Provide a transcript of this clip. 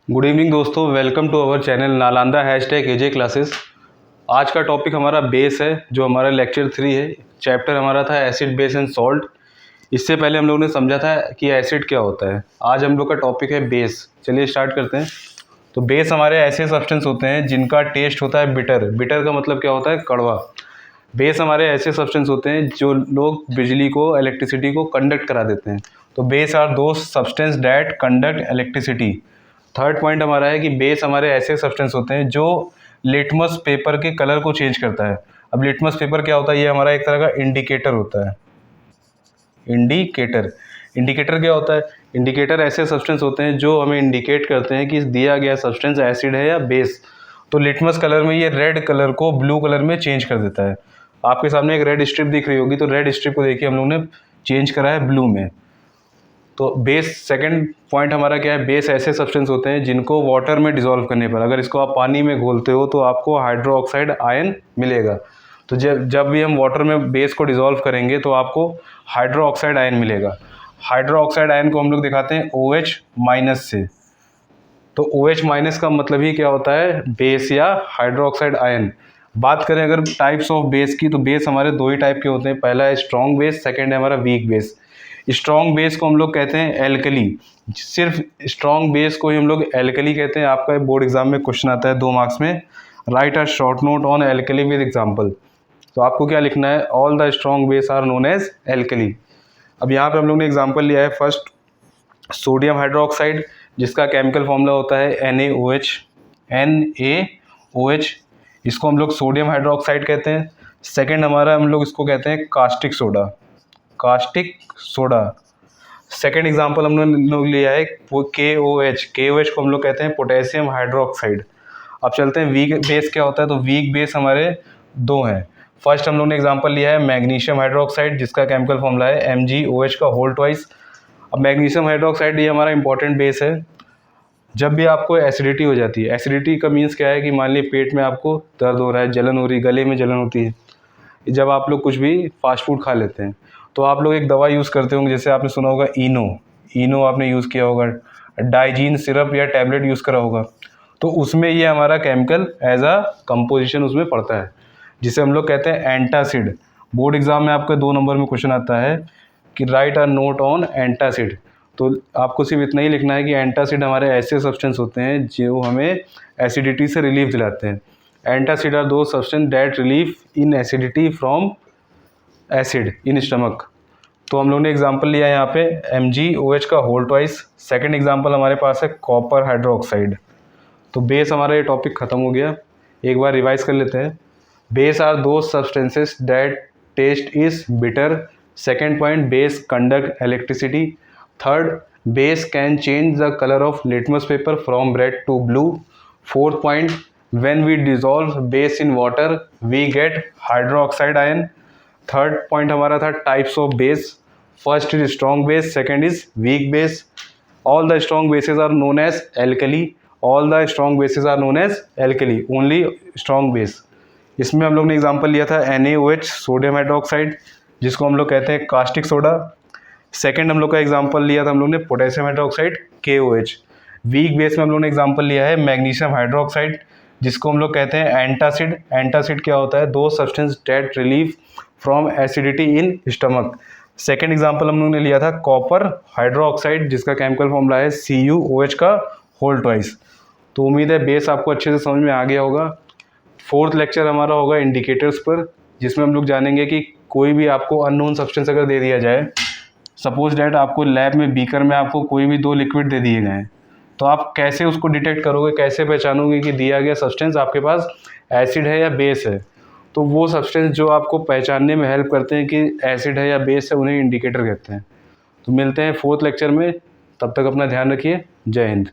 Good evening दोस्तों, welcome to our channel Nalanda #AJ classes. आज का टॉपिक हमारा बेस है, जो हमारा लेक्चर 3 है। चैप्टर हमारा था एसिड, बेस एंड सॉल्ट। इससे पहले हम लोगों ने समझा था कि एसिड क्या होता है। आज हम लोग का टॉपिक है बेस। चलिए स्टार्ट करते हैं। तो बेस हमारे ऐसे सब्सटेंस होते हैं जिनका टेस्ट होता है बिटर। बिटर का मतलब क्या होता है? कड़वा। बेस हमारे ऐसे सब्सटेंस होते हैं जो लोग बिजली को, इलेक्ट्रिसिटी को कंडक्ट करा देते हैं। तो बेस आर दो substance that conduct electricity. Third point हमारा है कि बेस हमारे ऐसे सब्सटेंस होते हैं जो लिटमस पेपर के कलर को चेंज करता है। अब लिटमस पेपर क्या होता है? ये हमारा एक तरह का इंडिकेटर होता है। इंडिकेटर इंडिकेटर क्या होता है? इंडिकेटर ऐसे सब्सटेंस होते हैं जो हमें इंडिकेट करते हैं कि दिया गया सब्सटेंस एसिड है या बेस। तो लिटमस कलर में ये रेड कलर को ब्लू कलर में चेंज कर देता है। आपके सामने एक रेड स्ट्रिप दिख रही होगी, तो रेड स्ट्रिप को देखिए हम लोग ने चेंज करा है ब्लू में। तो बेस, सेकंड पॉइंट हमारा क्या है? बेस ऐसे सब्सटेंस होते हैं जिनको वाटर में डिसॉल्व करने पर, अगर इसको आप पानी में घोलते हो तो आपको हाइड्रो ऑक्साइड आयन मिलेगा। तो जब भी हम वाटर में बेस को डिसॉल्व करेंगे तो आपको हाइड्रो ऑक्साइड आयन मिलेगा। हाइड्रो ऑक्साइड आयन को हम लोग दिखाते हैं OH माइनस से। तो OH माइनस का मतलब ही क्या होता है? बेस या हाइड्रो ऑक्साइड आयन। बात करें अगर टाइप्स ऑफ बेस की, तो बेस हमारे दो ही टाइप के होते हैं। पहला है स्ट्रॉन्ग बेस, सेकेंड है हमारा वीक बेस। स्ट्रॉन्ग बेस को हम लोग कहते हैं एल्कली। सिर्फ स्ट्रॉन्ग बेस को ही हम लोग एल्कली कहते हैं। आपका बोर्ड एग्जाम में क्वेश्चन आता है 2 मार्क्स में, write a short note on alkali with example. तो आपको क्या लिखना है? All the strong base are known as alkali. अब यहाँ पे हम लोग ने एग्जाम्पल लिया है फर्स्ट, सोडियम हाइड्रोक्साइड, जिसका केमिकल फॉर्मूला होता है NaOH। NaOH, इसको हम लोग सोडियम हाइड्रोक्साइड कहते हैं। सेकेंड हमारा हम लोग इसको कहते हैं caustic soda. Caustic soda. Second example हमने लोग लिया है वो KOH। KOH को हम लोग कहते हैं पोटेशियम हाइड्रोक्साइड। अब चलते हैं वीक बेस क्या होता है। तो वीक बेस हमारे दो हैं। फर्स्ट हम लोग ने एग्जांपल लिया है मैग्नीशियम हाइड्रोक्साइड, जिसका केमिकल फॉर्मूला है MgOH का होल ट्वाइस। अब मैग्नीशियम हाइड्रोक्साइड ये हमारा इंपॉर्टेंट बेस है। जब भी आपको एसिडिटी हो जाती है, एसिडिटी का मीन्स क्या है कि मान लीजिए पेट में आपको दर्द हो रहा है, जलन हो रही है, गले में जलन होती है, जब आप लोग कुछ भी फास्ट फूड खा लेते हैं तो आप लोग एक दवा यूज़ करते होंगे, जैसे आपने सुना होगा इनो आपने यूज़ किया होगा, डाइजीन सिरप या टैबलेट यूज़ करा होगा। तो उसमें ये हमारा केमिकल एज अ कंपोजिशन उसमें पड़ता है, जिसे हम लोग कहते हैं एंटासिड। बोर्ड एग्जाम में आपका 2 नंबर में क्वेश्चन आता है कि right a note on antacid. तो आपको सिर्फ इतना ही लिखना है कि एंटासिड हमारे ऐसे सब्सटेंस होते हैं जो हमें एसिडिटी से रिलीफ दिलाते हैं। एंटासिड आर दो substance that relief in acidity from acid in stomach. तो हम लोग ने एग्जांपल लिया है यहाँ पे MgOH का होल ट्वाइस। सेकंड एग्जांपल हमारे पास है कॉपर हाइड्रोक्साइड। तो बेस हमारा ये टॉपिक ख़त्म हो गया। एक बार रिवाइज कर लेते हैं। Base are those substances that taste is bitter. Second point, base conduct electricity. Third, base can change the colour of litmus paper from red to blue. Fourth point, when we dissolve base in water we get hydroxide ion। Third point हमारा था types of base. First is strong base, second is weak base. All the strong bases are known as alkali. All the strong bases are known as alkali, only strong base. इसमें हम लोग ने example लिया था NaOH sodium hydroxide, जिसको हम लोग कहते हैं कास्टिक सोडा। सेकेंड हम लोग का एग्जाम्पल लिया था हम लोग ने potassium hydroxide KOH। Weak base में हम लोग ने एग्जाम्पल लिया है मैग्नीशियम हाइड्रोक्साइड, जिसको हम लोग कहते हैं एंटासिड। एंटासिड क्या होता है? दो substance date relief from acidity in stomach. Second example हम लोग ने लिया था कॉपर हाइड्रोक्साइड, जिसका केमिकल फॉर्मूला है CuOH का होल ट्वाइस। तो उम्मीद है बेस आपको अच्छे से समझ में आ गया होगा। फोर्थ लेक्चर हमारा होगा इंडिकेटर्स पर, जिसमें हम लोग जानेंगे कि कोई भी आपको अननोन सब्सटेंस अगर दे दिया जाए, सपोज डैट आपको लैब में बीकर में आपको कोई भी 2 लिक्विड दे दिए गए हैं, तो आप कैसे उसको डिटेक्ट करोगे, कैसे पहचानोगे कि दिया गया सब्सटेंस आपके पास एसिड है या बेस है? तो वो सब्सटेंस जो आपको पहचानने में हेल्प करते हैं कि एसिड है या बेस है, उन्हें इंडिकेटर कहते हैं। तो मिलते हैं फोर्थ लेक्चर में, तब तक अपना ध्यान रखिए। जय हिंद।